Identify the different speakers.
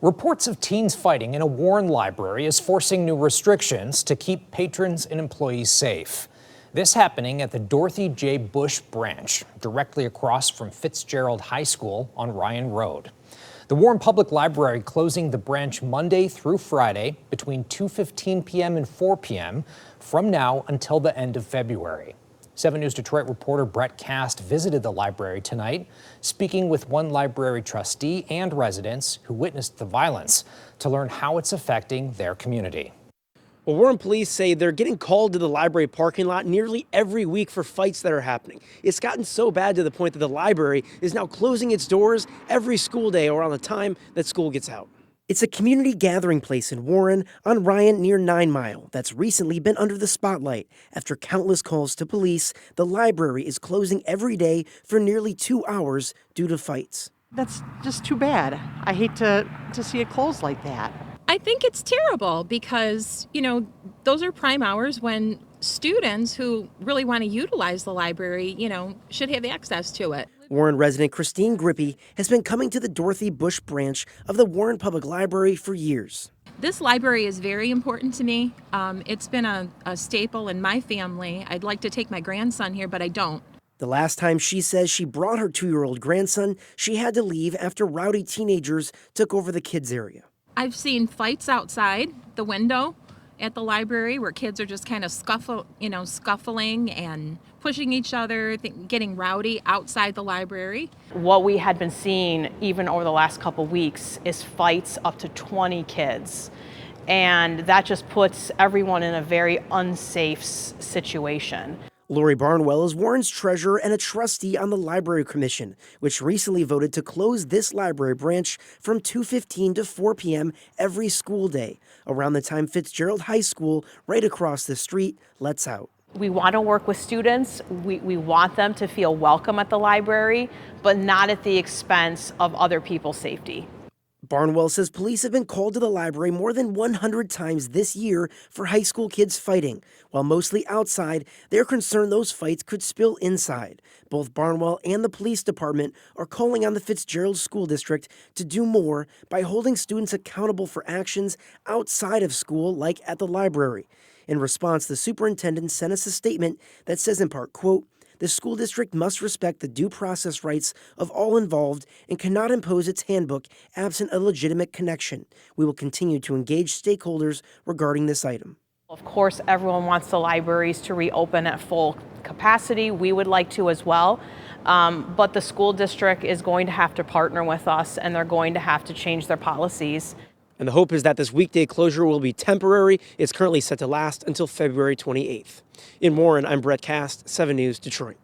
Speaker 1: Reports of teens fighting in a Warren library is forcing new restrictions to keep patrons and employees safe. This happening at the Dorothy J. Busch branch, directly across from Fitzgerald High School on Ryan Road. The Warren Public Library closing the branch Monday through Friday between 2:15 p.m. and 4 p.m. from now until the end of February. 7 News Detroit reporter Brett Cast visited the library tonight, speaking with one library trustee and residents who witnessed the violence to learn how it's affecting their community.
Speaker 2: Well, Warren police say they're getting called to the library parking lot nearly every week for fights that are happening. It's gotten so bad to the point that the library is now closing its doors every school day around the time that school gets out. It's a community gathering place in Warren on Ryan near 9 Mile that's recently been under the spotlight. After countless calls to police, the library is closing every day for nearly 2 hours due to fights.
Speaker 3: That's just too bad. I hate to see it close like that.
Speaker 4: I think it's terrible because, those are prime hours when students who really want to utilize the library, should have access to it.
Speaker 2: Warren resident Christine Grippy has been coming to the Dorothy Busch branch of the Warren Public Library for years.
Speaker 4: This library is very important to me. It's been a staple in my family. I'd like to take my grandson here, but I don't.
Speaker 2: The last time she says she brought her 2-year-old grandson, she had to leave after rowdy teenagers took over the kids' area.
Speaker 4: I've seen fights outside the window at the library where kids are just kind of scuffling and pushing each other, getting rowdy outside the library.
Speaker 5: What we had been seeing even over the last couple weeks is fights up to 20 kids. And that just puts everyone in a very unsafe situation.
Speaker 2: Lori Barnwell is Warren's treasurer and a trustee on the Library Commission, which recently voted to close this library branch from 2:15 to 4 p.m. every school day, around the time Fitzgerald High School, right across the street, lets out.
Speaker 5: We want to work with students. We want them to feel welcome at the library, but not at the expense of other people's safety.
Speaker 2: Barnwell says police have been called to the library more than 100 times this year for high school kids fighting. While mostly outside, they're concerned those fights could spill inside. Both Barnwell and the police department are calling on the Fitzgerald School District to do more by holding students accountable for actions outside of school, like at the library. In response, the superintendent sent us a statement that says in part, quote, "The school district must respect the due process rights of all involved and cannot impose its handbook absent a legitimate connection. We will continue to engage stakeholders regarding this item."
Speaker 5: Of course, everyone wants the libraries to reopen at full capacity. We would like to as well. But the school district is going to have to partner with us, and they're going to have to change their policies.
Speaker 2: And the hope is that this weekday closure will be temporary. It's currently set to last until February 28th. In Warren, I'm Brett Cast, 7 News, Detroit.